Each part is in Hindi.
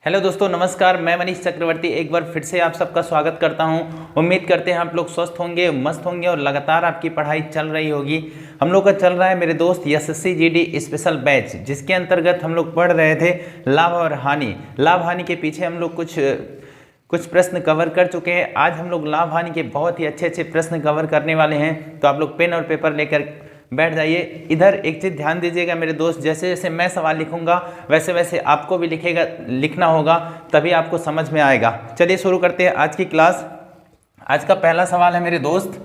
हेलो दोस्तों, नमस्कार। मैं मनीष चक्रवर्ती एक बार फिर से आप सबका स्वागत करता हूं। उम्मीद करते हैं आप लोग स्वस्थ होंगे, मस्त होंगे और लगातार आपकी पढ़ाई चल रही होगी। हम लोग का चल रहा है मेरे दोस्त एसएससी जीडी स्पेशल बैच, जिसके अंतर्गत हम लोग पढ़ रहे थे लाभ और हानि। लाभ हानि के पीछे हम लोग कुछ प्रश्न कवर कर चुके हैं। आज हम लोग लाभ हानि के बहुत ही अच्छे प्रश्न कवर करने वाले हैं। तो आप लोग पेन और पेपर लेकर बैठ जाइए। इधर एक चीज़ ध्यान दीजिएगा मेरे दोस्त, जैसे जैसे मैं सवाल लिखूंगा वैसे वैसे आपको भी लिखना होगा, तभी आपको समझ में आएगा। चलिए शुरू करते हैं आज की क्लास। आज का पहला सवाल है मेरे दोस्त,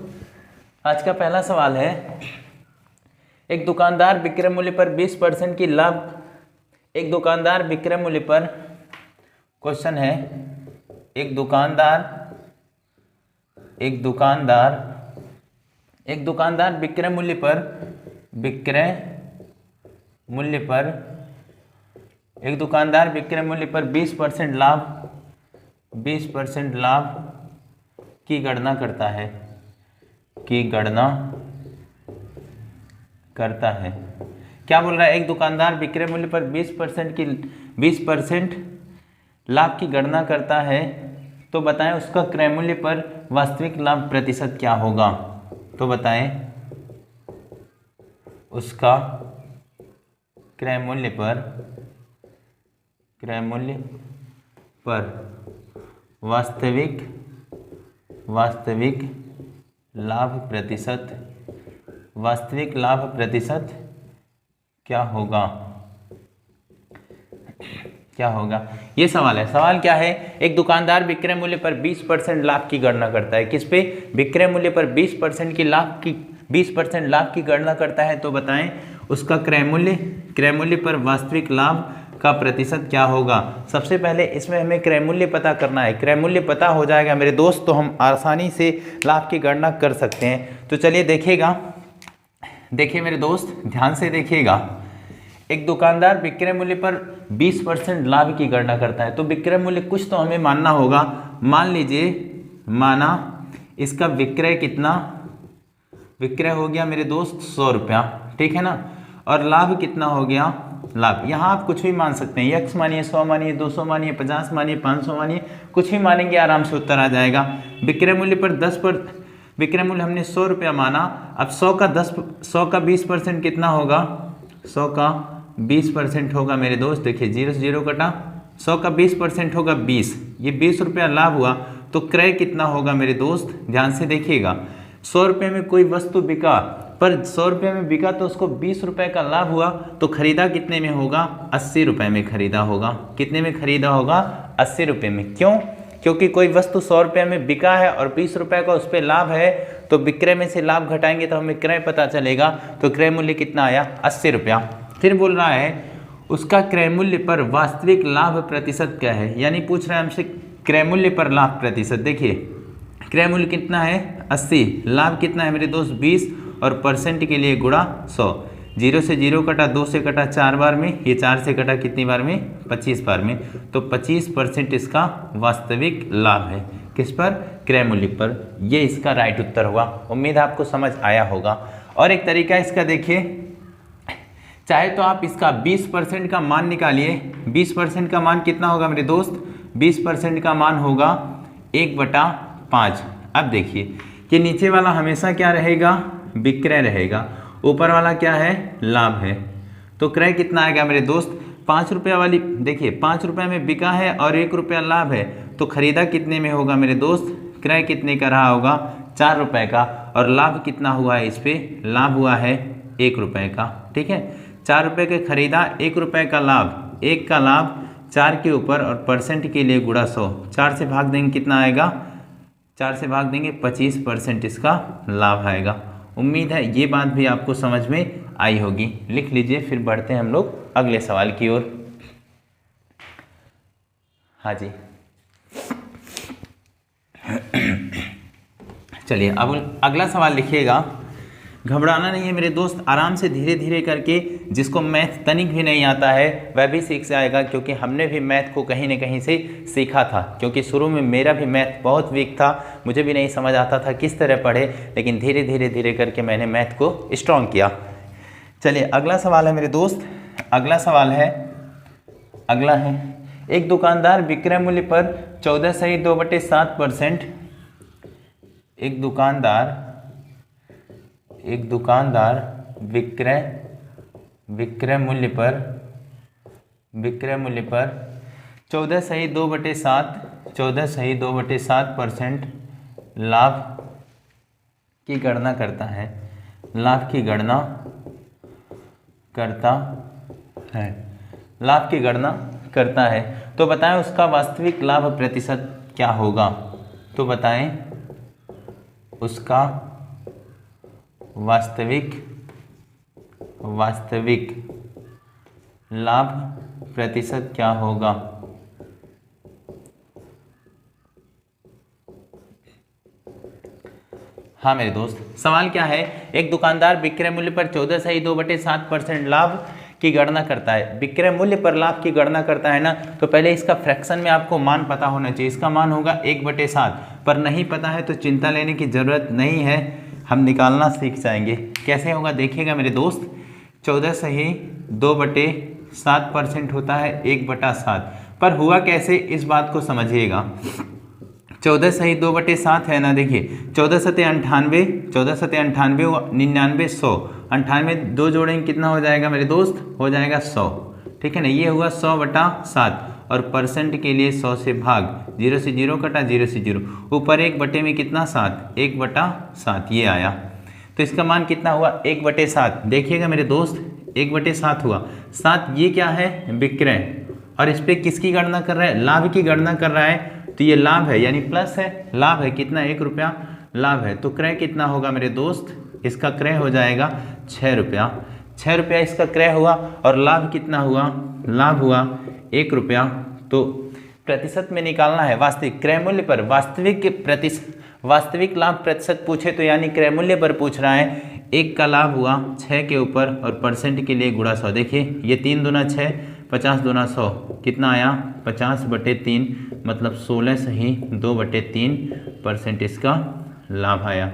आज का पहला सवाल है, एक दुकानदार विक्रय मूल्य पर 20% की लाभ, एक दुकानदार विक्रय मूल्य पर, क्वेश्चन है, एक दुकानदार विक्रय मूल्य पर एक दुकानदार विक्रय मूल्य पर 20% लाभ की गणना करता है, क्या बोल रहा है? एक दुकानदार विक्रय मूल्य पर 20% लाभ की गणना करता है, तो बताएं उसका क्रय मूल्य पर वास्तविक लाभ प्रतिशत क्या होगा। तो बताएं उसका क्रय मूल्य पर वास्तविक लाभ प्रतिशत क्या होगा। ये सवाल है। सवाल क्या है? एक दुकानदार विक्रय मूल्य पर 20% लाभ की गणना करता है। किस पे? विक्रय मूल्य पर 20% लाभ की गणना करता है। तो बताएं उसका क्रय मूल्य पर वास्तविक लाभ का प्रतिशत क्या होगा। सबसे पहले इसमें हमें क्रय मूल्य पता करना है। क्रय मूल्य पता हो जाएगा मेरे दोस्त तो हम आसानी से लाभ की गणना कर सकते हैं। तो चलिए देखिए मेरे दोस्त, ध्यान से देखिएगा। एक दुकानदार विक्रय मूल्य पर 20% लाभ की गणना करता है, तो विक्रय मूल्य कुछ तो हमें मानना होगा। मान लीजिए, इसका विक्रय हो गया मेरे दोस्त 100 रुपया, ठीक है ना। और लाभ कितना हो गया? लाभ यहाँ आप कुछ भी मान सकते हैं, x मानिए, 100 मानिए, 200 मानिए, 50 मानिए, 500 मानिए, कुछ भी मानेंगे आराम से उत्तर आ जाएगा। विक्रय मूल्य पर विक्रय मूल्य हमने 100 रुपया माना। अब 100 का 20% कितना होगा? 100 का 20% होगा मेरे दोस्त, देखिए 0 से 0 कटा, 100 का 20% होगा 20, ये 20 रुपया लाभ हुआ। तो क्रय कितना होगा मेरे दोस्त? ध्यान से देखिएगा। 100 रुपये में कोई वस्तु बिका, पर 100 रुपये में बिका तो उसको 20 रुपये का लाभ हुआ, तो खरीदा कितने में होगा? 80 रुपये में खरीदा होगा। कितने में खरीदा होगा? 80 रुपये में। क्यों? क्योंकि कोई वस्तु 100 रुपये में बिका है और 20 रुपये का उस पर लाभ है, तो विक्रय में से लाभ घटाएंगे तो हमें क्रय पता चलेगा। तो क्रय मूल्य कितना आया? 80 रुपया। फिर बोल रहा है उसका क्रय मूल्य पर वास्तविक लाभ प्रतिशत क्या है, यानी पूछ रहा है हमसे क्रय मूल्य पर लाभ प्रतिशत। देखिए क्रय मूल्य कितना है? 80, लाभ कितना है मेरे दोस्त? 20, और परसेंट के लिए गुणा 100। 0 से 0 कटा, 2 से कटा 4 बार में, ये 4 से कटा कितनी बार में? 25 बार में। तो 25% इसका वास्तविक लाभ है। किस पर? क्रय मूल्य पर। ये इसका राइट उत्तर हुआ। उम्मीद आपको समझ आया होगा। और एक तरीका इसका देखिए, चाहे तो आप इसका 20% का मान निकालिए। 20% का मान कितना होगा मेरे दोस्त? 20% का मान होगा 1/5। अब देखिए कि नीचे वाला हमेशा क्या रहेगा? विक्रय रहेगा। ऊपर वाला क्या है? लाभ है। तो क्रय कितना आएगा मेरे दोस्त? 5 रुपया वाली, देखिए 5 रुपये में बिका है और 1 रुपया लाभ है, तो खरीदा कितने में होगा मेरे दोस्त? क्रय कितने का रहा होगा? 4 रुपये का। और लाभ कितना हुआ है? इस पर लाभ हुआ है 1 रुपये का, ठीक है। 4 रुपये के खरीदा, 1 रुपये का लाभ, 1 का लाभ 4 के ऊपर और परसेंट के लिए गुणा 100। 4 से भाग देंगे कितना आएगा? 4 से भाग देंगे 25% इसका लाभ आएगा। उम्मीद है ये बात भी आपको समझ में आई होगी। लिख लीजिए, फिर बढ़ते हैं हम लोग अगले सवाल की ओर। हाँ जी, चलिए अब अगला सवाल लिखिएगा। घबराना नहीं है मेरे दोस्त, आराम से धीरे धीरे करके, जिसको मैथ तनिक भी नहीं आता है वह भी सीख जाएगा, क्योंकि हमने भी मैथ को कहीं न कहीं से सीखा था। क्योंकि शुरू में मेरा भी मैथ बहुत वीक था, मुझे भी नहीं समझ आता था किस तरह पढ़े, लेकिन धीरे धीरे करके मैंने मैथ को स्ट्रॉन्ग किया। चलिए अगला सवाल है मेरे दोस्त, अगला है एक दुकानदार विक्रय मूल्य पर 14.2/7%, एक दुकानदार विक्रय मूल्य पर 14.2/7% लाभ की गणना करता है, लाभ की गणना करता है, तो बताएं उसका वास्तविक लाभ प्रतिशत क्या होगा। तो बताएं उसका वास्तविक लाभ प्रतिशत क्या होगा। हाँ मेरे दोस्त, सवाल क्या है, एक दुकानदार विक्रय मूल्य पर 14.2/7% लाभ की गणना करता है। विक्रय मूल्य पर लाभ की गणना करता है ना, तो पहले इसका फ्रैक्शन में आपको मान पता होना चाहिए। इसका मान होगा 1/7, पर नहीं पता है तो चिंता लेने की जरूरत नहीं है, हम निकालना सीख जाएंगे। कैसे होगा देखिएगा मेरे दोस्त, 14.2/7% होता है 1/7, पर हुआ कैसे इस बात को समझिएगा। 14.2/7 है ना, देखिए 14×7 = 98, 99, 100, 98 दो जोड़ेंगे कितना हो जाएगा मेरे दोस्त, हो जाएगा 100, ठीक है ना। ये हुआ 100/7 और परसेंट के लिए 100 से भाग, 0 से 0 कटा, 0 से 0, ऊपर 1/, में कितना 7, 1/7 ये आया। तो इसका मान कितना हुआ 1/7। देखिएगा मेरे दोस्त 1/7 हुआ। 7 ये क्या है, विक्रय, और इस पर किसकी गणना कर रहा है, लाभ की गणना कर रहा है, तो ये लाभ है यानी प्लस है, लाभ है कितना 1 रुपया लाभ है, तो क्रय कितना होगा मेरे दोस्त, इसका क्रय हो जाएगा 6 रुपया। 6 रुपया इसका क्रय हुआ और लाभ कितना हुआ, लाभ हुआ 1 रुपया। तो प्रतिशत में निकालना है वास्तविक क्रय मूल्य पर वास्तविक लाभ प्रतिशत पूछे तो यानी क्रय मूल्य पर पूछ रहा है। 1 का लाभ हुआ 6 के ऊपर और परसेंट के लिए गुणा 100। देखिए ये 3 दूना 6, 50 दूना 100, कितना आया 50/3, मतलब 16 सही 2/3% इसका लाभ आया।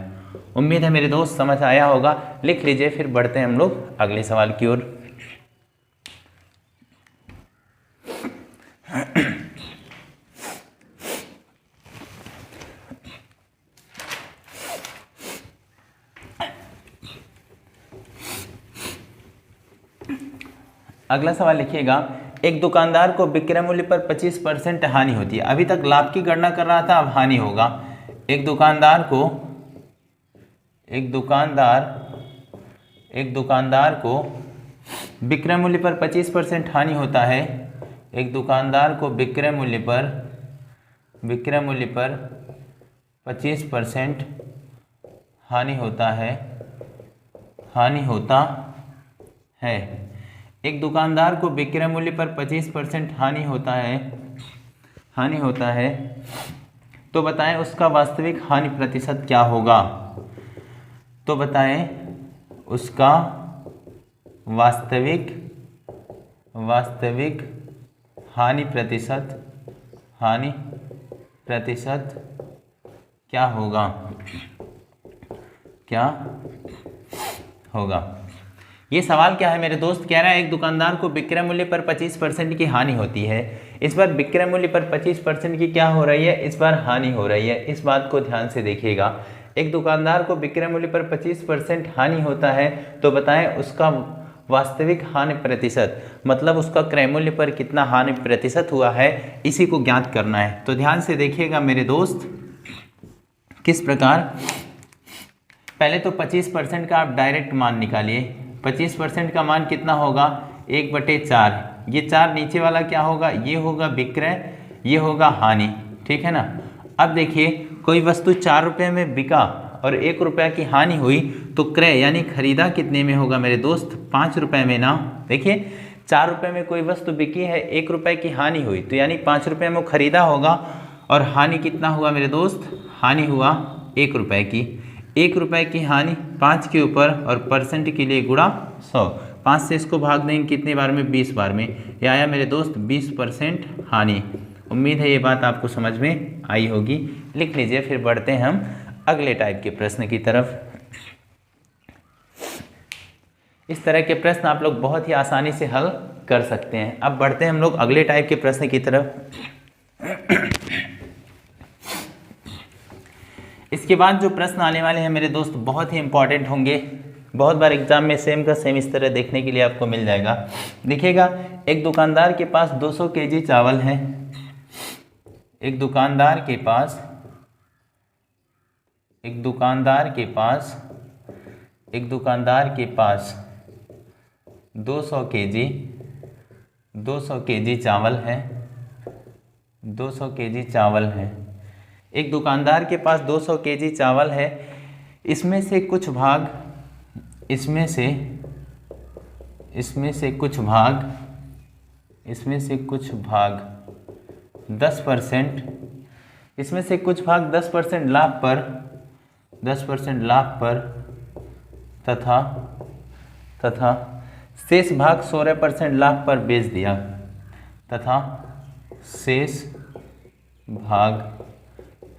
उम्मीद है मेरे दोस्त समझ आया होगा। लिख लीजिए, फिर बढ़ते हैं हम लोग अगले सवाल की ओर। अगला सवाल लिखिएगा, एक दुकानदार को विक्रय मूल्य पर 25% हानि होती है। अभी तक लाभ की गणना कर रहा था, अब हानि होगा। एक दुकानदार को विक्रय मूल्य पर 25% हानि होता है। एक दुकानदार को विक्रय मूल्य पर 25% हानि होता है। एक दुकानदार को विक्रय मूल्य पर 25% हानि होता है, तो बताएं उसका वास्तविक हानि प्रतिशत क्या होगा। तो बताएं उसका वास्तविक हानि प्रतिशत क्या होगा। ये सवाल क्या है मेरे दोस्त, कह रहा है एक दुकानदार को विक्रय मूल्य पर 25% की हानि होती है। इस बार विक्रय मूल्य पर 25% की क्या हो रही है, इस बार हानि हो रही है। इस बात को ध्यान से देखिएगा। एक दुकानदार को विक्रय मूल्य पर 25% हानि होता है, तो बताएं उसका वास्तविक हानि प्रतिशत, मतलब उसका क्रय मूल्य पर कितना हानि प्रतिशत हुआ है, इसी को ज्ञात करना है। तो ध्यान से देखिएगा मेरे दोस्त, किस प्रकार। पहले तो 25% का आप डायरेक्ट मान निकालिए। 25% का मान कितना होगा 1/4। ये 4 नीचे वाला क्या होगा, ये होगा विक्रय, ये होगा हानि, ठीक है ना। अब देखिए कोई वस्तु 4 रुपये में बिका और 1 रुपया की हानि हुई, तो क्रय यानी खरीदा कितने में होगा मेरे दोस्त, 5 रुपये में ना। देखिए 4 रुपये में कोई वस्तु बिकी है, 1 रुपये की हानि हुई, तो यानी 5 रुपये में खरीदा होगा, और हानि कितना हुआ मेरे दोस्त, हानि हुआ 1 रुपये की। 1 रुपये की हानि 5 के ऊपर और परसेंट के लिए गुणा 100। 5 से इसको भाग देंगे कितनी बार में, 20 बार में। ये आया मेरे दोस्त 20% हानि। उम्मीद है ये बात आपको समझ में आई होगी। लिख लीजिए, फिर बढ़ते हैं हम अगले टाइप के प्रश्न की तरफ। इस तरह के प्रश्न आप लोग बहुत ही आसानी से हल कर सकते हैं। अब बढ़ते हैं हम लोग अगले टाइप के प्रश्न की तरफ। इसके बाद जो प्रश्न आने वाले हैं मेरे दोस्त बहुत ही इंपॉर्टेंट होंगे, बहुत बार एग्जाम में सेम का सेम इस तरह देखने के लिए आपको मिल जाएगा। देखिएगा, एक दुकानदार के पास 200 केजी चावल है। एक दुकानदार के पास 200 केजी चावल है। 200 केजी चावल है। एक दुकानदार के पास 200 केजी चावल है। इसमें से कुछ भाग 10%, इसमें से कुछ भाग 10% लाभ पर तथा शेष भाग 16% लाभ पर बेच दिया, तथा शेष भाग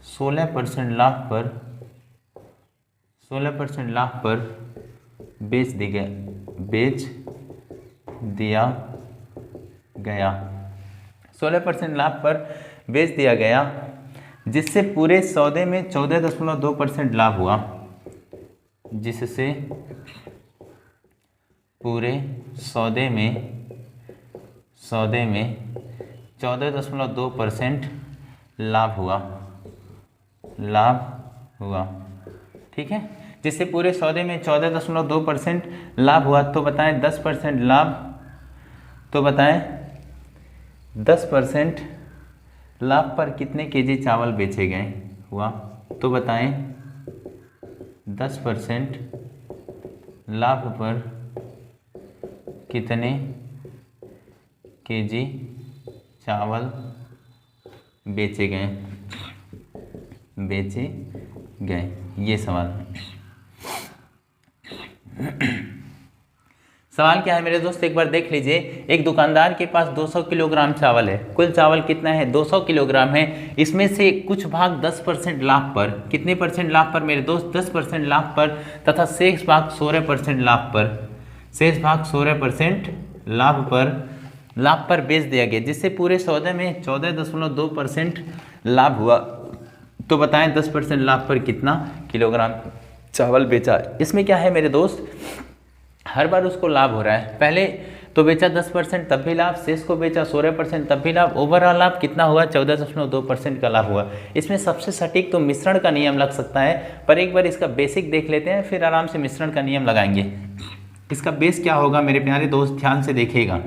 16% लाभ पर बेच दिया गया। 16% लाभ पर बेच दिया गया, जिससे पूरे सौदे में 14.2% लाभ हुआ। जिससे पूरे सौदे में 14.2% लाभ हुआ। ठीक है, जिससे पूरे सौदे में 14.2% लाभ हुआ। तो बताएं 10% लाभ, तो बताएं 10% लाभ पर कितने केजी चावल बेचे गए हुआ। तो बताएं 10% लाभ पर कितने केजी चावल बेचे गए, ये सवाल है। सवाल क्या है मेरे दोस्त, एक बार देख लीजिए। एक दुकानदार के पास 200 किलोग्राम चावल है। कुल चावल कितना है? 200 किलोग्राम है। इसमें से कुछ भाग 10% लाभ पर, कितने परसेंट लाभ पर मेरे दोस्त? 10% लाभ पर, तथा शेष भाग 16% लाभ पर, शेष भाग 16% लाभ पर बेच दिया गया, जिससे पूरे सौदे में 14.2% लाभ हुआ। तो बताएं 10% लाभ पर कितना किलोग्राम चावल बेचा। इसमें क्या है मेरे दोस्त, हर बार उसको लाभ हो रहा है। पहले तो बेचा 10% तब भी लाभ, शेष को बेचा 16% तब भी लाभ, ओवरऑल लाभ कितना हुआ? 14.2% का लाभ हुआ। इसमें सबसे सटीक तो मिश्रण का नियम लग सकता है, पर एक बार इसका बेसिक देख लेते हैं, फिर आराम से मिश्रण का नियम लगाएंगे। इसका बेस क्या होगा मेरे प्यारे दोस्त, ध्यान से देखिएगा।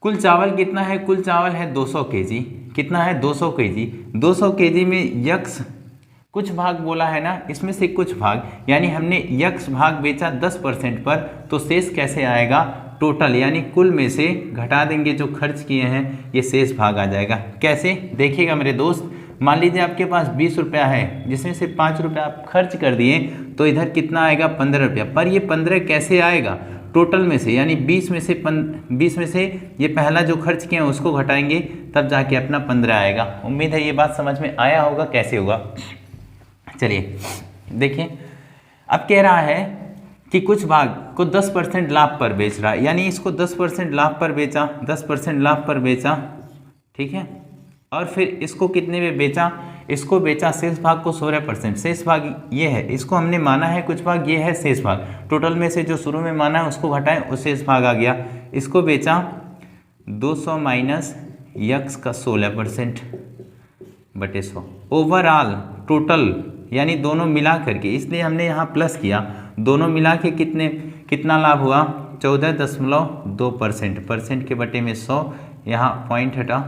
कुल चावल कितना है? कुल चावल है 200 केजी। कितना है? 200 केजी। 200 केजी में यक्स कुछ भाग बोला है ना, इसमें से कुछ भाग, यानी हमने यक्स भाग बेचा 10% पर, तो शेष कैसे आएगा? टोटल यानी कुल में से घटा देंगे जो खर्च किए हैं, ये शेष भाग आ जाएगा। कैसे? देखिएगा मेरे दोस्त, मान लीजिए आपके पास 20 रुपया है, जिसमें से 5 रुपया आप खर्च कर दिए, तो इधर कितना आएगा? 15 रुपया। पर ये 15 कैसे आएगा? टोटल में से, यानी 20 में से ये पहला जो खर्च किए हैं उसको घटाएंगे, तब जाके अपना 15 आएगा। उम्मीद है ये बात समझ में आया होगा कैसे होगा। चलिए देखिए, अब कह रहा है कि कुछ भाग को 10% लाभ पर बेच रहा है, यानी इसको 10% लाभ पर बेचा, 10% लाभ पर बेचा, ठीक है, और फिर इसको कितने में बेचा? इसको बेचा शेष भाग को 16%। शेष भाग ये है, इसको हमने माना है कुछ भाग, ये है शेष भाग। टोटल में से जो शुरू में माना है उसको घटाएं, वो शेष भाग आ गया। इसको बेचा 200 माइनस यक्स का 16% बटे 100। ओवरऑल टोटल यानी दोनों मिला करके, इसलिए हमने यहाँ प्लस किया, दोनों मिला के कितना लाभ हुआ? 14.2%। परसेंट के बटे में 100, यहाँ पॉइंट हटा।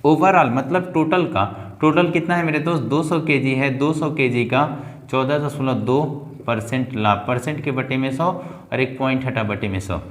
ओवरऑल मतलब टोटल का, टोटल कितना है मेरे दोस्त? 200 केजी है। 200 केजी का 14.2% लाभ, परसेंट के बटे में 100 और एक पॉइंट हटा बटे में 100।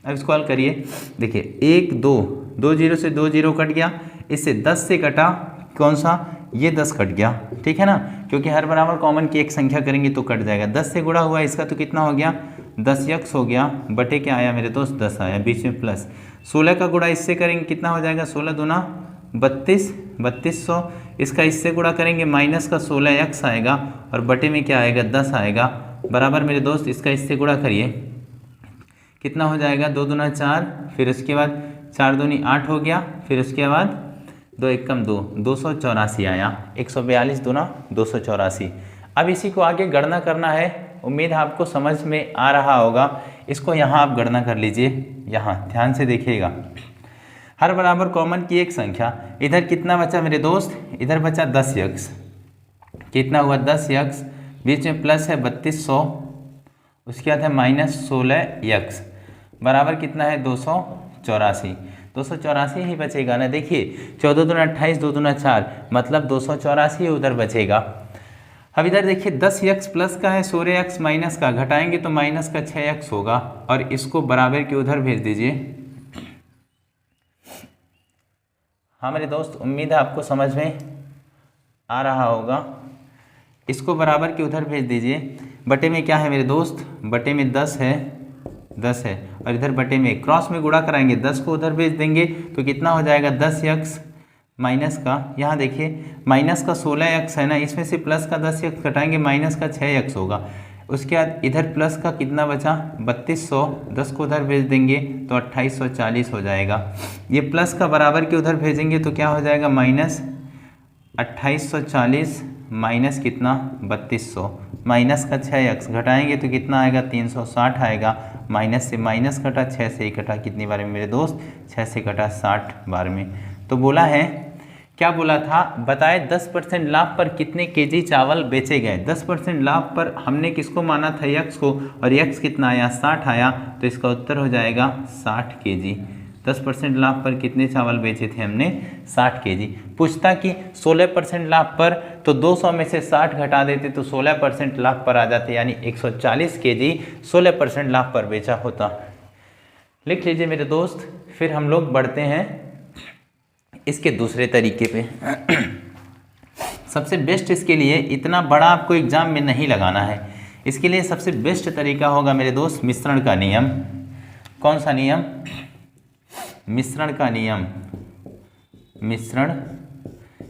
अब इसको हल करिए। देखिए 1 2 जीरो से 2 जीरो कट गया, इससे 10 से कटा कौन सा? ये 10 कट गया, ठीक है ना, क्योंकि हर बराबर कॉमन की एक संख्या करेंगे तो कट जाएगा। 10 से गुणा हुआ इसका, तो कितना हो गया? 10 यक्स हो गया, बटे क्या आया मेरे दोस्त? 10 आया, बीच में प्लस। 16 का गुणा इससे करेंगे, कितना हो जाएगा? 16 दूना 32, 3200। इसका इससे गुणा करेंगे, माइनस का 16 यक्स आएगा, और बटे में क्या आएगा? 10 आएगा, बराबर मेरे दोस्त इसका इससे गुणा करिए, कितना हो जाएगा, 2 दूना 4, फिर उसके बाद 4 दूनी 8 हो गया, फिर उसके बाद 2 एकम 2, 284 आया। 142 दूना 284। अब इसी को आगे गणना करना है। उम्मीद है आपको समझ में आ रहा होगा। इसको यहाँ आप गणना कर लीजिए, यहाँ ध्यान से देखिएगा। हर बराबर कॉमन की एक संख्या, इधर कितना बचा मेरे दोस्त, इधर बचा 10x, कितना हुआ 10x, बीच में प्लस है 3200, उसके बाद है -16x, बराबर कितना है 284। 284 ही बचेगा ना। देखिए 14 दूना 28, 2 दूना 4, मतलब 284 उधर बचेगा। अब इधर देखिए 10x प्लस का है, 16x माइनस का, घटाएंगे तो माइनस का 6x होगा, और इसको बराबर के उधर भेज दीजिए। हाँ मेरे दोस्त, उम्मीद है आपको समझ में आ रहा होगा। इसको बराबर के उधर भेज दीजिए। बटे में क्या है मेरे दोस्त, बटे में 10 है, 10 है, और इधर बटे में क्रॉस में गुणा कराएंगे, 10 को उधर भेज देंगे तो कितना हो जाएगा 10x माइनस का, यहाँ देखिए माइनस का 16x है ना, इसमें से प्लस का 10x घटाएंगे, माइनस का 6x होगा। उसके बाद इधर प्लस का कितना बचा 3200, 10 को उधर भेज देंगे तो 2840 हो जाएगा। ये प्लस का बराबर के उधर भेजेंगे तो क्या हो जाएगा माइनस 2840 माइनस कितना 3200, माइनस का 6x घटाएंगे तो कितना आएगा 360 आएगा। माइनस से माइनस कटा, 6 से ही कटा, कितनी बार में मेरे दोस्त 6 से कटा 60 बार में। तो बोला है, क्या बोला था, बताए 10% लाभ पर कितने केजी चावल बेचे गए। 10% लाभ पर हमने किसको माना था, x को, और x कितना आया 60 आया, तो इसका उत्तर हो जाएगा 60 केजी। 10% लाभ पर कितने चावल बेचे थे हमने, 60 केजी। पूछता कि 16% लाभ पर, तो 200 में से 60 घटा देते तो 16% लाभ पर आ जाते, यानी 140 केजी 16% लाभ पर बेचा होता। लिख लीजिए मेरे दोस्त। फिर हम लोग बढ़ते हैं इसके दूसरे तरीके पे। सबसे बेस्ट इसके लिए, इतना बड़ा आपको एग्जाम में नहीं लगाना है, इसके लिए सबसे बेस्ट तरीका होगा मेरे दोस्त मिश्रण का नियम। कौन सा नियम, मिश्रण का नियम, मिश्रण।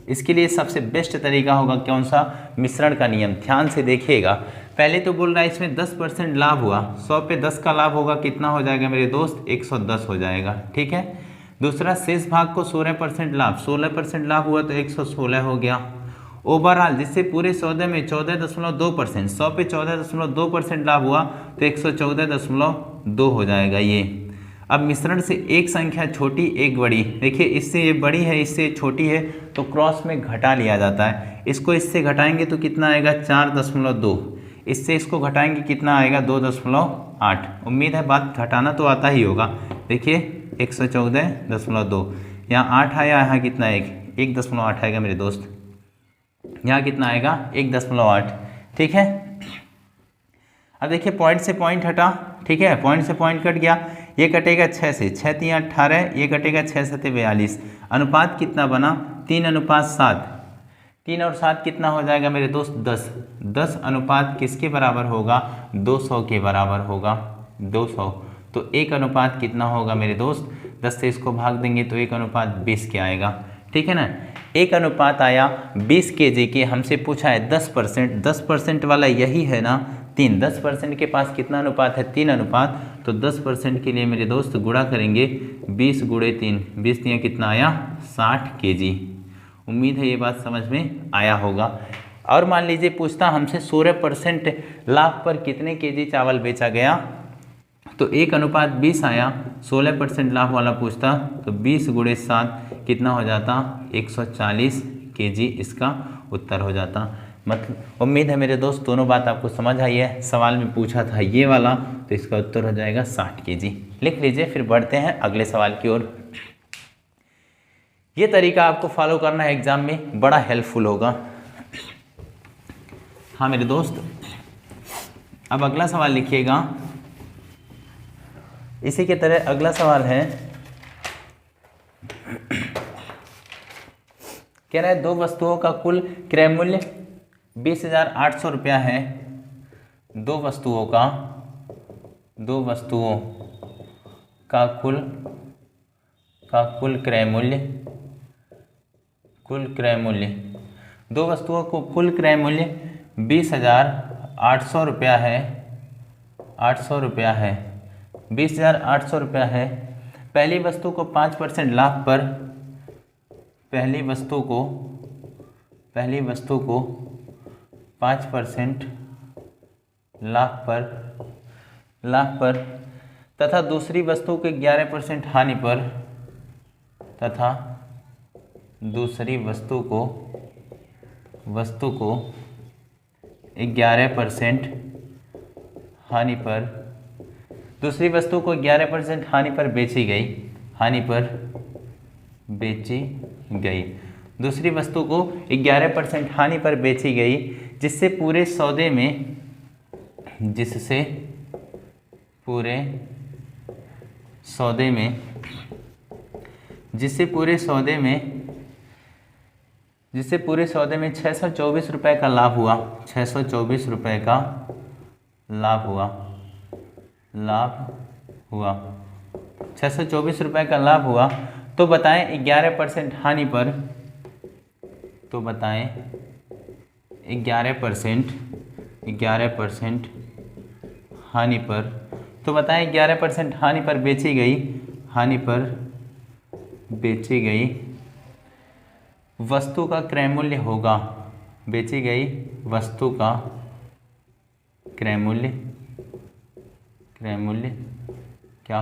इसके लिए सबसे बेस्ट तरीका होगा कौन सा, मिश्रण का नियम। ध्यान से देखिएगा। पहले तो बोल रहा है इसमें 10% लाभ हुआ, 100 पे 10 का लाभ होगा, कितना हो जाएगा मेरे दोस्त 110 हो जाएगा, ठीक है। दूसरा शेष भाग को 16% लाभ, 16% लाभ हुआ तो 116 हो गया। ओवरऑल जिससे पूरे सौदे में 14.2%, 100 पे 14.2% लाभ हुआ तो 114.2 हो जाएगा ये। अब मिश्रण से एक संख्या छोटी एक बड़ी, देखिए इससे ये बड़ी है, इससे छोटी है, तो क्रॉस में घटा लिया जाता है। इसको इससे घटाएंगे तो कितना आएगा 4.2, इससे इसको घटाएंगे कितना आएगा 2.8। उम्मीद है बात घटाना तो आता ही होगा। देखिए 114.2, यहाँ 8 आया, यहाँ कितना 1.8 आएगा मेरे दोस्त, यहाँ कितना आएगा 1.8, ठीक है। अब देखिए पॉइंट से पॉइंट हटा, ठीक है, पॉइंट से पॉइंट कट गया, ये कटेगा 6 से, 6 3 18, ये कटेगा 6 7 42। अनुपात कितना बना 3:7, 3 और 7 कितना हो जाएगा मेरे दोस्त 10। 10 अनुपात किसके बराबर होगा, 200 के बराबर होगा, 200। तो 1 अनुपात कितना होगा मेरे दोस्त, 10 से इसको भाग देंगे तो 1 अनुपात 20 के आएगा, ठीक है ना। 1 अनुपात आया 20 केजी के। हमसे पूछा है 10%, 10% वाला यही है ना 3, 10% के पास कितना अनुपात है 3 अनुपात, तो 10% के लिए मेरे दोस्त गुणा करेंगे 20 गुणे 3, 20 3 कितना आया 60 केजी। उम्मीद है ये बात समझ में आया होगा। और मान लीजिए पूछता हमसे 16% लाभ पर कितने केजी चावल बेचा गया, तो 1 अनुपात 20 आया, 16% लाभ वाला पूछता तो 20 गुणे 7 कितना हो जाता 140 केजी, इसका उत्तर हो जाता। मतलब उम्मीद है मेरे दोस्त दोनों बात आपको समझ आई है। सवाल में पूछा था ये वाला, तो इसका उत्तर हो जाएगा 60 केजी। लिख लीजिए। फिर बढ़ते हैं अगले सवाल की ओर। ये तरीका आपको फॉलो करना है, एग्जाम में बड़ा हेल्पफुल होगा। हाँ मेरे दोस्त, अब अगला सवाल लिखिएगा। इसी के तरह अगला सवाल है, कह रहा है 2 वस्तुओं का कुल क्रय मूल्य 20,800 रुपया है। 2 वस्तुओं का कुल क्रय मूल्य, 2 वस्तुओं को कुल क्रय मूल्य 20,800 रुपया है, 800 रुपया है। 20,800 रुपया है। पहली वस्तु को 5% लाभ पर, पहली वस्तु को 5% लाभ पर तथा दूसरी वस्तु के 11% हानि पर, तथा दूसरी वस्तु को 11% हानि पर, दूसरी वस्तु को 11% हानि पर बेची गई, दूसरी वस्तु को 11% हानि पर बेची गई, जिससे पूरे सौदे में 624 रुपये का लाभ हुआ, 624 रुपये का लाभ हुआ। तो बताएं 11% हानि पर, तो बताएं 11% हानि पर बेची गई वस्तु का क्रय मूल्य होगा, बेची गई वस्तु का क्रय मूल्य क्या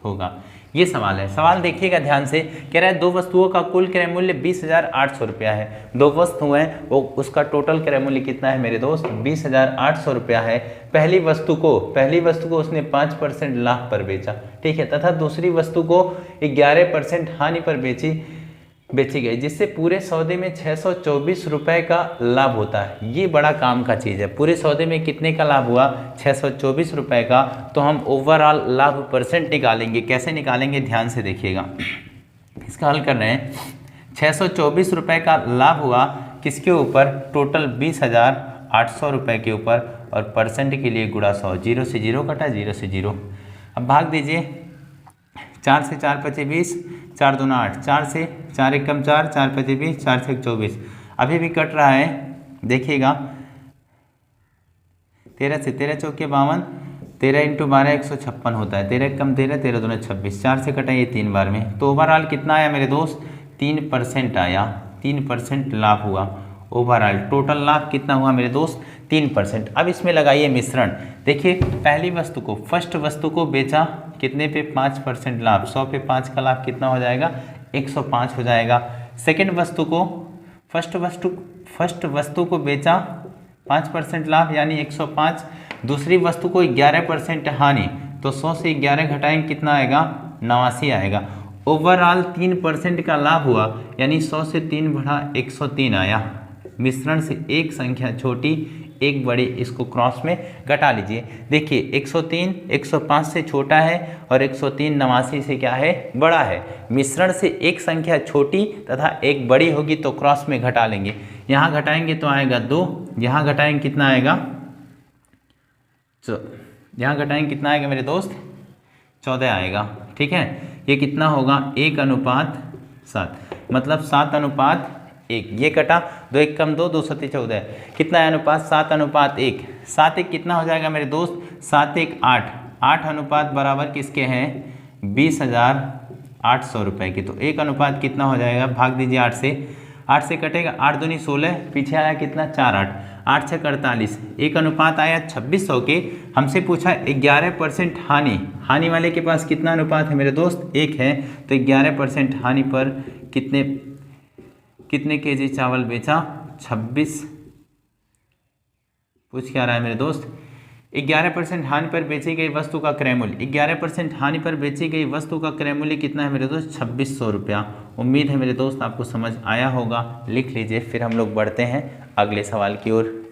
होगा। ये सवाल है। सवाल देखिएगा ध्यान से, कह रहा है दो वस्तुओं का कुल क्रय मूल्य 20,800 रुपया है। दो वस्तु हैं, वो उसका टोटल क्रय मूल्य कितना है मेरे दोस्त? 20,800 रुपया है। पहली वस्तु को उसने 5% लाभ पर बेचा, ठीक है, तथा दूसरी वस्तु को 11% हानि पर बेची गई, जिससे पूरे सौदे में 624 रुपए का लाभ होता है। ये बड़ा काम का चीज़ है। पूरे सौदे में कितने का लाभ हुआ? 624 रुपए का। तो हम ओवरऑल लाभ परसेंट निकालेंगे। कैसे निकालेंगे? ध्यान से देखिएगा। इसका हल कर रहे हैं। 624 रुपए का लाभ हुआ किसके ऊपर? टोटल 20,800 रुपये के ऊपर, और परसेंट के लिए गुणा 100। 0 से 0 कटा, 0 से 0। अब भाग दीजिए। 4 से 4 पचे 20, 4 दूना 8, 4 से 4 एकम 4, 4 पचे 20, 4 से 24। अभी भी कट रहा है, देखिएगा। 13 से 13 चौके 52, 13 × 12 156 होता है। 13 एकम 13, 13 दूना 26, 4 से कटा ये 3 बार में। तो ओवरऑल कितना आया मेरे दोस्त? 3% आया। 3% लाभ हुआ। ओवरऑल टोटल लाभ कितना हुआ मेरे दोस्त? 3%। अब इसमें लगाइए मिश्रण। देखिए, पहली वस्तु को, फर्स्ट वस्तु को बेचा कितने पे? 5% लाभ। 100 पे 5 का लाभ कितना हो जाएगा? 105 हो जाएगा। सेकंड वस्तु को, फर्स्ट वस्तु को बेचा 5% लाभ यानी 105। दूसरी वस्तु को 11% हानि, तो 100 से 11 घटाएंगे कितना आएगा? 89 आएगा। ओवरऑल 3% का लाभ हुआ, यानी 100 से 3 बढ़ा 103 आया। मिश्रण से एक संख्या छोटी एक बड़ी, इसको क्रॉस में घटा लीजिए। देखिए 103 105 से छोटा है और 103 89 से क्या है? बड़ा है। मिश्रण से एक संख्या छोटी तथा एक बड़ी होगी तो क्रॉस में घटा लेंगे। यहाँ घटाएंगे तो आएगा 2, यहाँ घटाएंगे कितना आएगा? यहाँ घटाएंगे कितना आएगा मेरे दोस्त? 14 आएगा, ठीक है। ये कितना होगा? 1:7, मतलब 7:1। ये कटा, 2 एकम 2, 2 सत्ते 14। कितना है अनुपात? 7:1। 7:1 कितना हो जाएगा मेरे दोस्त? 7:1 8। 8 अनुपात बराबर किसके हैं? 20,800 रुपये के। तो 1 अनुपात कितना हो जाएगा? भाग दीजिए 8 से। 8 से कटेगा, 8 दूनी 16, पीछे आया कितना? 4 8, 8 6 48। 1 अनुपात आया 2600 के। हमसे पूछा 11% हानि वाले के पास कितना अनुपात है मेरे दोस्त? 1 है। तो 11% हानि पर कितने केजी चावल बेचा? 26। पूछ क्या रहा है मेरे दोस्त? 11% हानि पर बेची गई वस्तु का क्रय मूल्य। 11% हानि पर बेची गई वस्तु का क्रय मूल्य कितना है मेरे दोस्त? 2600 रुपया। उम्मीद है मेरे दोस्त आपको समझ आया होगा। लिख लीजिए, फिर हम लोग बढ़ते हैं अगले सवाल की ओर।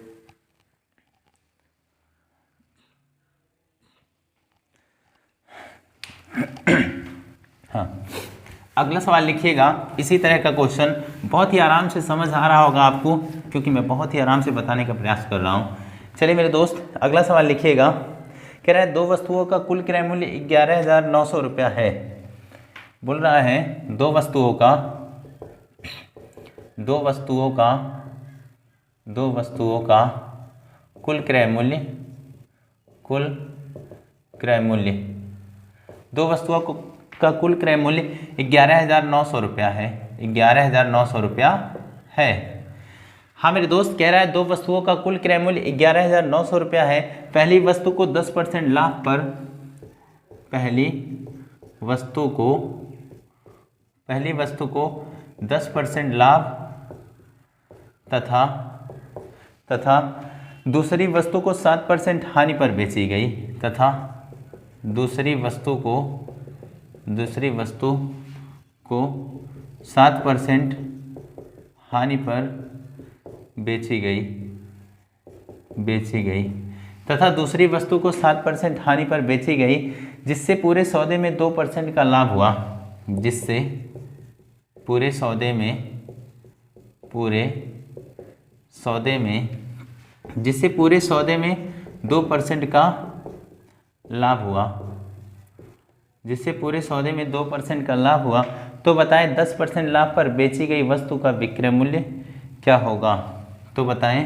हाँ, अगला सवाल लिखिएगा। इसी तरह का क्वेश्चन बहुत ही आराम से समझ आ रहा होगा आपको, क्योंकि मैं बहुत ही आराम से बताने का प्रयास कर रहा हूँ। चलिए मेरे दोस्त, अगला सवाल लिखिएगा। कह रहा है दो वस्तुओं का कुल क्रय मूल्य 11,900 रुपया है। बोल रहा है दो वस्तुओं का कुल क्रय मूल्य कुल क्रय मूल्य, दो वस्तुओं का कुल क्रय मूल्य 11,900 रुपया है, 11,900 रुपया है। हाँ मेरे दोस्त, कह रहा है दो वस्तुओं का कुल क्रय मूल्य 11,900 रुपया है। पहली वस्तु को 10% लाभ पर, पहली वस्तु को 10% लाभ तथा दूसरी वस्तु को 7% हानि पर बेची गई, तथा दूसरी वस्तु को 7% हानि पर बेची गई तथा दूसरी वस्तु को 7% हानि पर बेची गई, जिससे पूरे सौदे में 2% का लाभ हुआ, जिससे पूरे सौदे में 2% का लाभ हुआ, तो बताएं 10% लाभ पर बेची गई वस्तु का विक्रय मूल्य क्या होगा। तो बताएं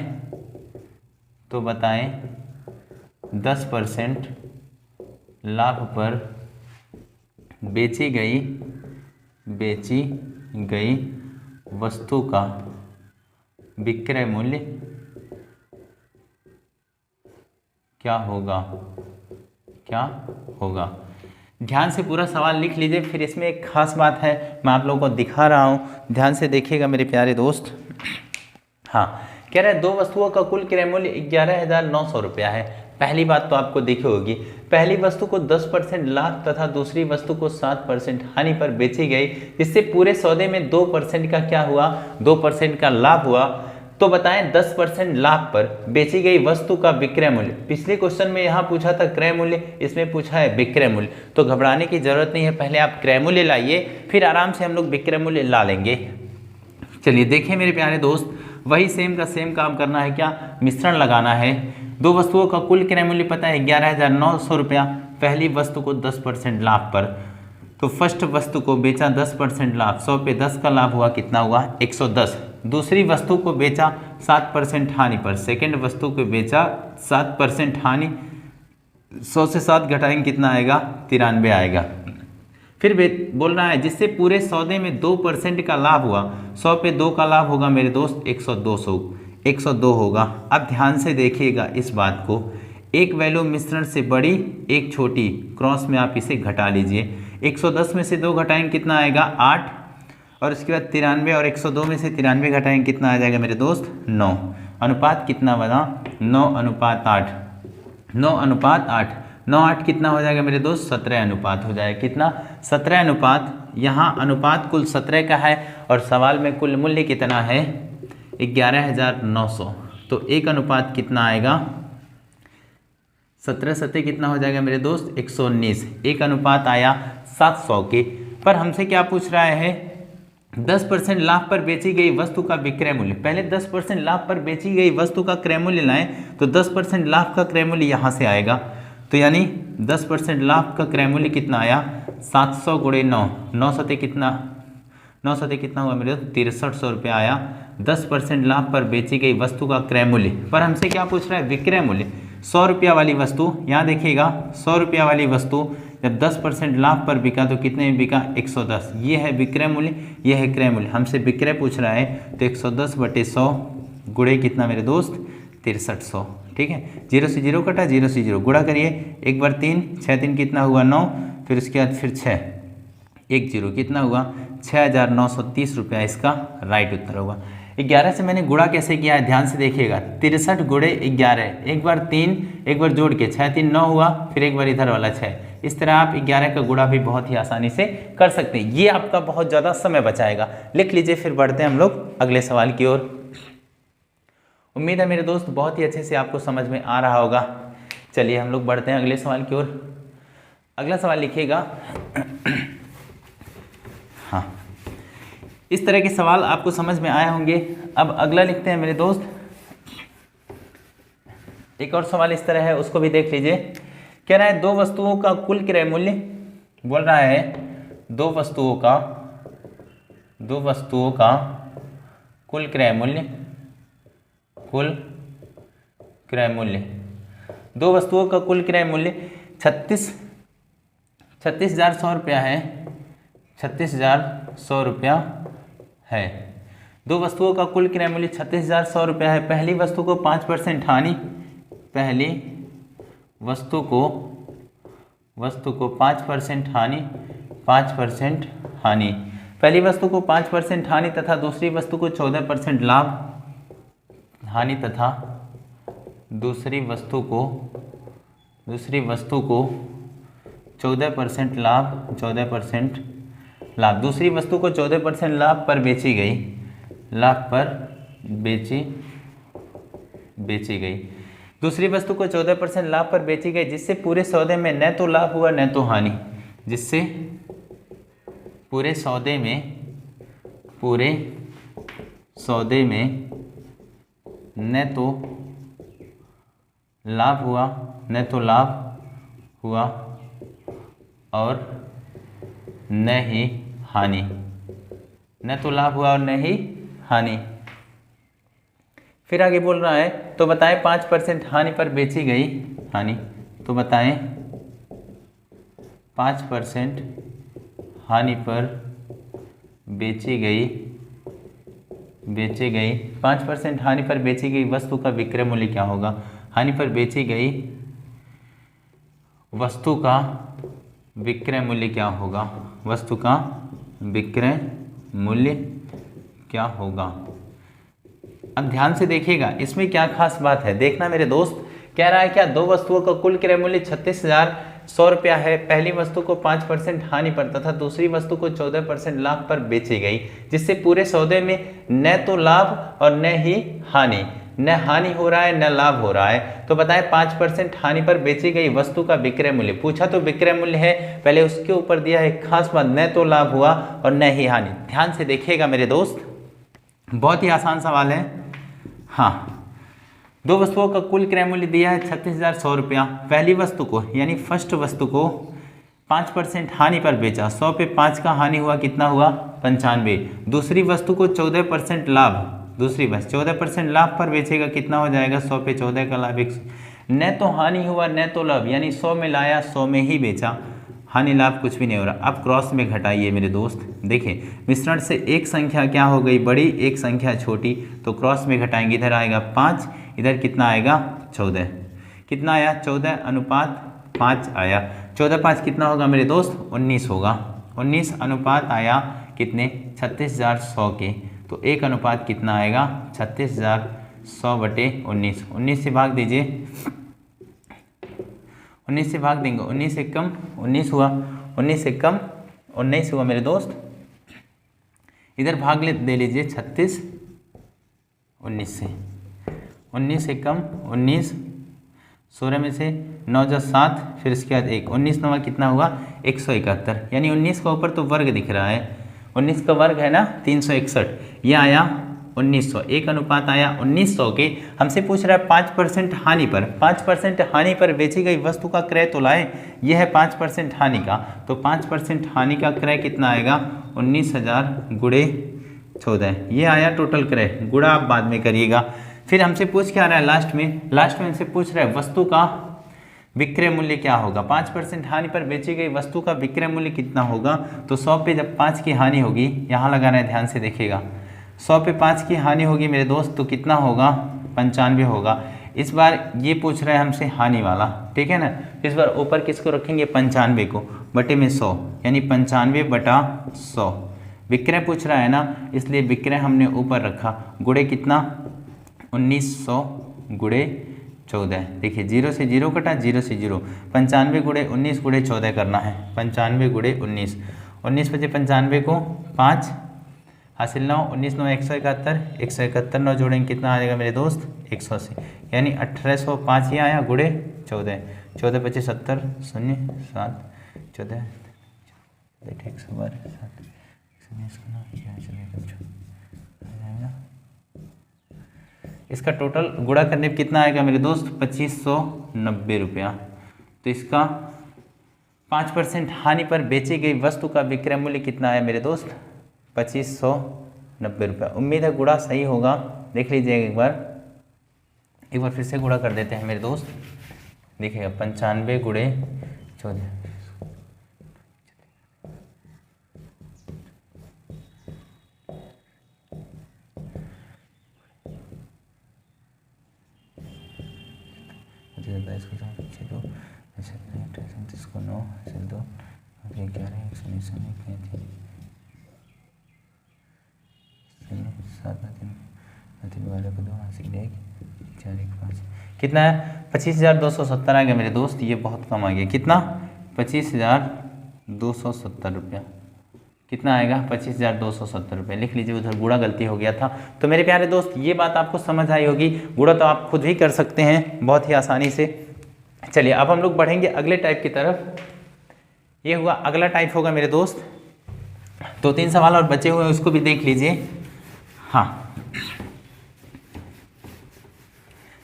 10% लाभ पर बेची गई वस्तु का विक्रय मूल्य क्या होगा। ध्यान से पूरा सवाल लिख लीजिए। फिर इसमें एक खास बात है, मैं आप लोगों को दिखा रहा हूँ, ध्यान से देखिएगा मेरे प्यारे दोस्त। हाँ, कह रहे हैं दो वस्तुओं का कुल क्रय मूल्य 11,900 रुपया है। पहली बात तो आपको देखी होगी, पहली वस्तु को 10% लाभ तथा दूसरी वस्तु को 7% हानि पर बेची गई, जिससे पूरे सौदे में 2% का क्या हुआ, 2% का लाभ हुआ। तो बताएं 10% लाभ पर बेची गई वस्तु का विक्रय मूल्य। पिछले क्वेश्चन में यहाँ पूछा था क्रय मूल्य, इसमें पूछा है विक्रय मूल्य। तो घबराने की जरूरत नहीं है, पहले आप क्रय मूल्य लाइए, फिर आराम से हम लोग विक्रय मूल्य ला लेंगे। चलिए देखिए मेरे प्यारे दोस्त, वही सेम का सेम काम करना है, क्या मिश्रण लगाना है। दो वस्तुओं का कुल क्रय मूल्य पता है 11,900 रुपया। पहली वस्तु को 10% लाभ पर, तो फर्स्ट वस्तु को बेचा 10% लाभ, 100 पे 10 का लाभ हुआ, कितना हुआ 110। दूसरी वस्तु को बेचा 7% हानि पर, सेकंड वस्तु को बेचा 7% हानि, 100 से 7 घटाएंगे कितना आएगा 93 आएगा। फिर बोल रहा है जिससे पूरे सौदे में 2% का लाभ हुआ, 100 पे 2 का लाभ होगा मेरे दोस्त 102 होगा। अब ध्यान से देखिएगा इस बात को, एक वैल्यू मिश्रण से बड़ी एक छोटी, क्रॉस में आप इसे घटा लीजिए। 110 में से 2 घटाएंगे कितना आएगा 8, और उसके बाद 93, और 102 में से 93 घटाएंगे कितना आ जाएगा मेरे दोस्त 9। अनुपात कितना बना 9:8, 9:8, 9:8 कितना हो जाएगा मेरे दोस्त 17 अनुपात हो जाएगा। कितना 17 अनुपात। यहाँ अनुपात कुल 17 का है और सवाल में कुल मूल्य कितना है 11,900। तो 1 अनुपात कितना आएगा 17 सत्ते कितना हो जाएगा मेरे दोस्त 119। 1 अनुपात आया 700 के। पर हमसे क्या पूछ रहा है 10% लाभ पर बेची गई वस्तु का विक्रय मूल्य। पहले 10% लाभ पर बेची गई वस्तु का क्रय मूल्य लाएं, तो 10% लाभ का क्रय मूल्य यहाँ से आएगा। तो यानी 10% लाभ का क्रय मूल्य कितना आया 700 × 9, 9 सत्ते कितना, 9 सत्ते कितना हुआ मेरे 6300 रुपया आया 10% लाभ पर बेची गई वस्तु का क्रय मूल्य। पर हमसे क्या पूछ रहा है विक्रय मूल्य। 100 रुपया वाली वस्तु, यहाँ देखिएगा 100 रुपया वाली वस्तु जब 10% लाभ पर बिका तो कितने में बिका 110। ये है विक्रय मूल्य, ये है क्रय मूल्य। हमसे विक्रय पूछ रहा है तो 110/100 गुणे कितना मेरे दोस्त 6300। ठीक है, 0 से 0 कटा, 0 से 0 गुणा करिए, 1 बार 3, 6 3 कितना हुआ 9, फिर उसके बाद फिर 6, 1 0 कितना हुआ 6,930 रुपया इसका राइट उत्तर होगा। 11 से मैंने गुणा कैसे किया है ध्यान से देखिएगा, 63 × 11, 1 बार 3, 1 बार जोड़ के 6 3 9 हुआ, फिर एक बार इधर वाला 6। इस तरह आप 11 का गुणा भी बहुत ही आसानी से कर सकते हैं। ये आपका बहुत ज़्यादा समय बचाएगा। लिख लीजिए, फिर बढ़ते हैं हम लोग अगले सवाल की ओर। उम्मीद है मेरे दोस्त बहुत ही अच्छे से आपको समझ में आ रहा होगा। चलिए हम लोग बढ़ते हैं अगले सवाल की ओर। अगला सवाल लिखिएगा। हाँ, इस तरह के सवाल आपको समझ में आए होंगे। अब अगला लिखते हैं मेरे दोस्त। एक और सवाल इस तरह है, उसको भी देख लीजिए। कह रहा है दो वस्तुओं का कुल क्रय मूल्य, बोल रहा है दो वस्तुओं का कुल क्रय मूल्य दो वस्तुओं का कुल क्रय मूल्य 36,100 रुपया है, 36,100 रुपया है। दो वस्तुओं का कुल क्रय मूल्य 36,100 रुपया है। पहली वस्तु को 5% हानि, पहली वस्तु को 5% हानि, 5% हानि, पहली वस्तु को 5% हानि तथा दूसरी वस्तु को 14% लाभ, हानि तथा दूसरी वस्तु को 14% लाभ, 14% लाभ, दूसरी वस्तु को 14% लाभ पर बेची गई, लाभ पर बेची गई, दूसरी वस्तु को 14% लाभ पर बेची गई, जिससे पूरे सौदे में न तो लाभ हुआ न तो हानि, जिससे पूरे सौदे में न तो लाभ हुआ और न ही हानि, न तो लाभ हुआ और न ही हानि। फिर आगे बोल रहा है, तो बताएं 5% हानि पर बेची गई हानि, तो बताएं 5% हानि पर बेची गई 5% हानि पर बेची गई वस्तु का विक्रय मूल्य क्या होगा। हानि पर बेची गई वस्तु का विक्रय मूल्य क्या होगा, वस्तु का विक्रय मूल्य क्या होगा। अब ध्यान से देखिएगा, इसमें क्या खास बात है, देखना मेरे दोस्त। कह रहा है क्या, दो वस्तुओं का कुल क्रय मूल्य 36,100 रुपया है। पहली वस्तु को 5% हानि पर तथा दूसरी वस्तु को 14% लाभ पर बेची गई, जिससे पूरे सौदे में न तो लाभ और न ही हानि, न हानि हो रहा है न लाभ हो रहा है। तो बताएं 5% हानि पर बेची गई वस्तु का विक्रय मूल्य, पूछा तो विक्रय मूल्य है, पहले उसके ऊपर दिया है खास बात, न तो लाभ हुआ और न ही हानि। ध्यान से देखिएगा मेरे दोस्त, बहुत ही आसान सवाल है। हाँ, दो वस्तुओं का कुल क्रय मूल्य दिया है 36,100 रुपया। पहली वस्तु को यानी फर्स्ट वस्तु को 5% हानि पर बेचा, 100 पे 5 का हानि हुआ, कितना हुआ 95। दूसरी वस्तु को 14% लाभ, दूसरी वस्तु 14% लाभ पर बेचेगा, कितना हो जाएगा 100 पे 14 का लाभ 100। न तो हानि हुआ न तो लाभ, यानी 100 में लाया 100 में ही बेचा, हानि लाभ कुछ भी नहीं हो रहा। अब क्रॉस में घटाइए मेरे दोस्त, देखें मिश्रण से एक संख्या क्या हो गई बड़ी, एक संख्या छोटी, तो क्रॉस में घटाएंगे, इधर आएगा 5, इधर कितना आएगा 14, कितना आया 14 अनुपात 5 आया, 14 5 कितना होगा मेरे दोस्त 19 होगा, 19 अनुपात आया कितने 36,100 के, तो एक अनुपात कितना आएगा 36,100 बटे 19, 19 से भाग दीजिए, 19 से भाग देंगे, 19 से कम 19 हुआ, 19 से कम 19 हुआ मेरे दोस्त, इधर भाग दे लीजिए 36 19 से, 19 से कम 19, 16 में से 9 जा 7, फिर इसके बाद 1, 19 9 कितना हुआ 171, यानी 19 का ऊपर तो वर्ग दिख रहा है, 19 का वर्ग है ना 361, ये आया 1900, एक अनुपात आया 1900 के। हमसे पूछ रहा है 5% हानि पर, 5% हानि पर बेची गई वस्तु का क्रय तो लाए, यह है 5% हानि का, तो 5% हानि का क्रय कितना आएगा 19,000 गुणे 14, ये आया टोटल क्रय, गुणा आप बाद में करिएगा। फिर हमसे पूछ क्या रहा है लास्ट में हमसे पूछ रहा है वस्तु का विक्रय मूल्य क्या होगा। 5% हानि पर बेची गई वस्तु का विक्रय मूल्य कितना होगा, तो 100 पे जब 5 की हानि होगी, यहाँ लगाना है ध्यान से देखिएगा, 100 पे 5 की हानि होगी मेरे दोस्त, तो कितना होगा 95 होगा। इस बार ये पूछ रहा है हमसे हानि वाला, ठीक है ना, इस बार ऊपर किसको रखेंगे 95 को, बटे में 100, यानी 95 बटा 100, विक्रय पूछ रहा है ना, इसलिए विक्रय हमने ऊपर रखा, गुणे कितना 1900 गुणे 14, देखिए 0 से 0 कटा, 0 से 0, 95 गुणे 19 गुणे 14 करना है, 95 गुणे 19, 19 बचे 95 को 5 हासिल 9, 19 9 171, 171 9 जोड़ेंगे कितना आ जाएगा मेरे दोस्त 180, यानी 1805 ही आया गुणे 14, 14 बचे 70 0 7 14 इसका टोटल गुणा करने पर कितना आएगा मेरे दोस्त 2590 रुपया। तो इसका 5% हानि पर बेची गई वस्तु का विक्रय मूल्य कितना आया मेरे दोस्त 2590 रुपया। उम्मीद है गुणा सही होगा, देख लीजिए एक बार फिर से गुणा कर देते हैं मेरे दोस्त। देखिएगा 95 गुणे 14, इसको 9 ऐसे 2 11 कितना है 25,270 आ गया मेरे दोस्त। ये बहुत कम आ गया। कितना 25,270 रुपया। कितना आएगा 25,270 रुपये। लिख लीजिए, उधर गुणा गलती हो गया था। तो मेरे प्यारे दोस्त ये बात आपको समझ आई होगी। गुणा तो आप खुद ही कर सकते हैं बहुत ही आसानी से। चलिए अब हम लोग बढ़ेंगे अगले टाइप की तरफ। ये हुआ अगला टाइप होगा मेरे दोस्त। 2-3 सवाल और बचे हुए हैं, उसको भी देख लीजिए। हाँ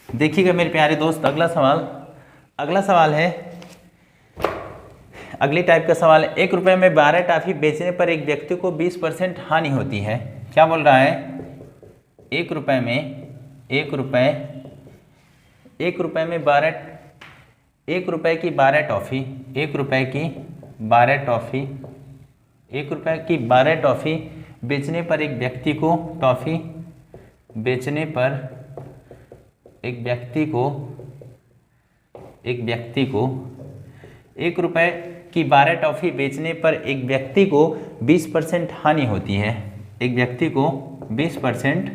देखिएगा मेरे प्यारे दोस्त, अगला सवाल है, अगली टाइप का सवाल है। 1 रुपये में 12 टॉफी बेचने पर एक व्यक्ति को 20% हानि होती है। क्या बोल रहा है? 1 रुपये में 1 रुपये में 12 1 रुपये की 12 टॉफी 1 रुपये की 12 टॉफी 1 रुपये की 12 टॉफी बेचने पर एक व्यक्ति को टॉफी बेचने पर एक व्यक्ति को 1 रुपये की 12 टॉफी बेचने पर एक व्यक्ति को 20% हानि होती है। एक व्यक्ति को 20%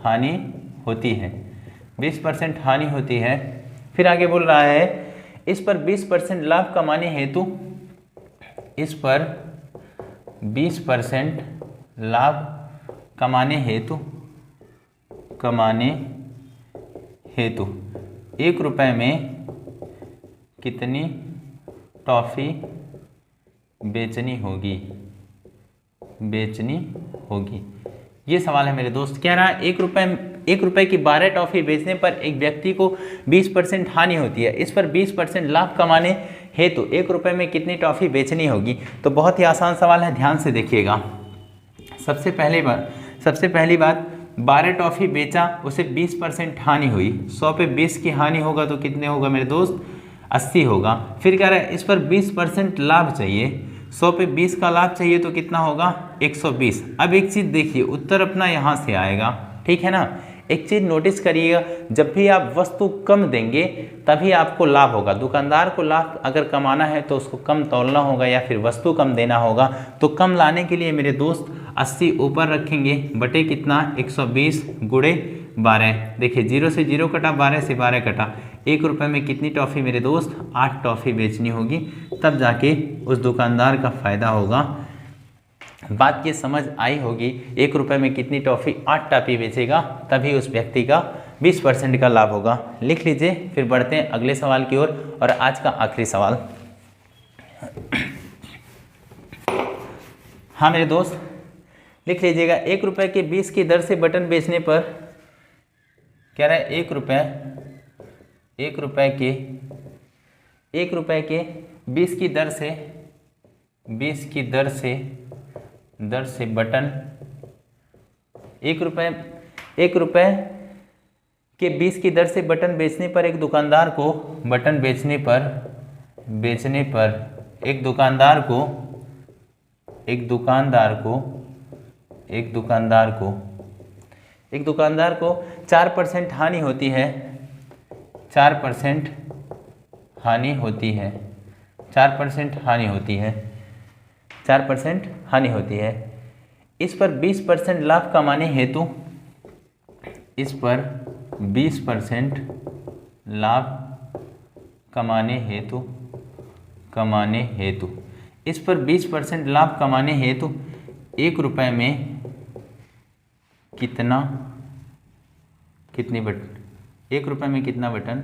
हानि होती है। 20% हानि होती है। फिर आगे बोल रहा है, इस पर 20% लाभ कमाने हेतु इस पर 20% लाभ कमाने हेतु 1 रुपये में कितनी टॉफी बेचनी होगी? ये सवाल है मेरे दोस्त। कह रहा है 1 रुपये की 12 टॉफी बेचने पर एक व्यक्ति को 20% हानि होती है। इस पर 20% लाभ कमाने हेतु 1 रुपये में कितनी टॉफी बेचनी होगी? तो बहुत ही आसान सवाल है, ध्यान से देखिएगा। सबसे पहली बात 12 टॉफी बेचा, उसे 20% हानि हुई। 100 पे 20 की हानि होगा तो कितने होगा मेरे दोस्त? 80 होगा। फिर कह रहा है इस पर 20% लाभ चाहिए। 100 पे 20 का लाभ चाहिए तो कितना होगा? 120। अब एक चीज़ देखिए, उत्तर अपना यहाँ से आएगा, ठीक है ना। एक चीज़ नोटिस करिएगा, जब भी आप वस्तु कम देंगे तभी आपको लाभ होगा। दुकानदार को लाभ अगर कमाना है तो उसको कम तौलना होगा या फिर वस्तु कम देना होगा। तो कम लाने के लिए मेरे दोस्त 80 ऊपर रखेंगे बटे कितना? 120 गुणे 12। देखिए 0 से 0 कटा, 12 से 12 कटा। 1 रुपये में कितनी टॉफ़ी मेरे दोस्त? 8 टॉफ़ी बेचनी होगी, तब जाके उस दुकानदार का फ़ायदा होगा। बात ये समझ आई होगी। 1 रुपये में कितनी टॉफ़ी? 8 टॉफ़ी बेचेगा, तभी उस व्यक्ति का 20% का लाभ होगा। लिख लीजिए। फिर बढ़ते हैं अगले सवाल की ओर, और आज का आखिरी सवाल। हाँ मेरे दोस्त लिख लीजिएगा। 1 रुपये के 20 की दर से बटन बेचने पर, कह रहा है 1 रुपये के 20 की दर से बटन 1 रुपये के 20 की दर से बटन बेचने पर एक दुकानदार को एक दुकानदार को 4% हानि होती है। 4% हानि होती है। इस पर 20% लाभ कमाने हेतु इस पर 20% लाभ कमाने हेतु 1 रुपये में कितनी बटन? 1 रुपये में कितना बटन?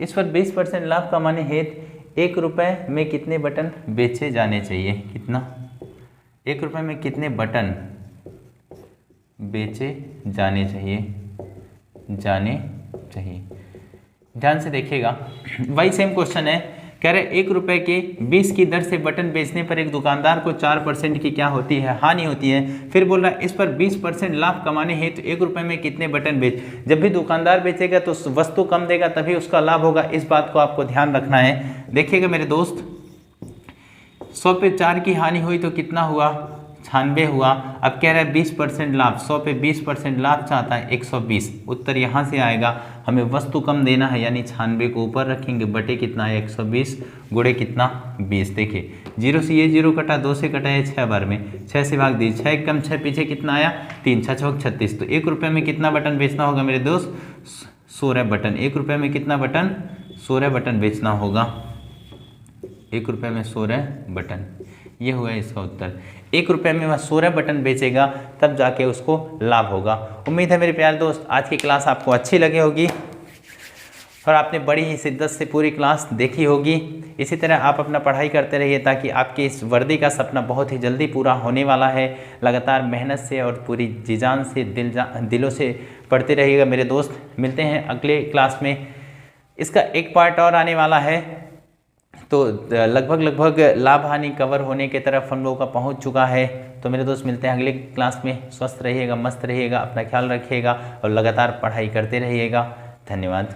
इस पर 20% लाभ कमाने हेतु 1 रुपये में कितने बटन बेचे जाने चाहिए? कितना? 1 रुपये में कितने बटन बेचे जाने चाहिए? ध्यान से देखिएगा। वही सेम क्वेश्चन है। कह रहे 1 रुपए के 20 की दर से बटन बेचने पर एक दुकानदार को 4% की क्या होती है, हानि होती है। फिर बोल रहा है इस पर 20% लाभ कमाने हेतु तो 1 रुपए में कितने बटन बेच। जब भी दुकानदार बेचेगा तो वस्तु कम देगा तभी उसका लाभ होगा, इस बात को आपको ध्यान रखना है। देखिएगा मेरे दोस्त, 100 पे 4 की हानि हुई तो कितना हुआ, 96 हुआ। अब कह रहा है 20% लाभ, 100 पे 20% लाभ चाहता है 120। उत्तर यहाँ से आएगा, हमें वस्तु कम देना है यानी 96 को ऊपर रखेंगे, बटे कितना है 120 गुणे कितना 20। देखिए 0 से ये 0 कटा, 2 से कटा है 6 बार में, 6 से भाग दीजिए, 6 कम 6 पीछे कितना आया 3, 6 छक 36। तो 1 रुपये में कितना बटन बेचना होगा मेरे दोस्त, 16 बटन। 1 रुपये में कितना बटन, 16 बटन बेचना होगा। 1 रुपये में 16 बटन, ये हुआ इसका उत्तर। 1 रुपये में वह 16 बटन बेचेगा तब जाके उसको लाभ होगा। उम्मीद है मेरे प्यारे दोस्त आज की क्लास आपको अच्छी लगी होगी और आपने बड़ी ही शिद्दत से पूरी क्लास देखी होगी। इसी तरह आप अपना पढ़ाई करते रहिए ताकि आपकी इस वर्दी का सपना बहुत ही जल्दी पूरा होने वाला है। लगातार मेहनत से और पूरी जी जान से दिलों से पढ़ते रहिएगा मेरे दोस्त। मिलते हैं अगले क्लास में। इसका एक पार्ट और आने वाला है, तो लगभग लाभ हानि कवर होने की तरफ हम लोगों का पहुंच चुका है। तो मेरे दोस्त मिलते हैं अगले क्लास में। स्वस्थ रहिएगा, मस्त रहिएगा, अपना ख्याल रखिएगा और लगातार पढ़ाई करते रहिएगा। धन्यवाद।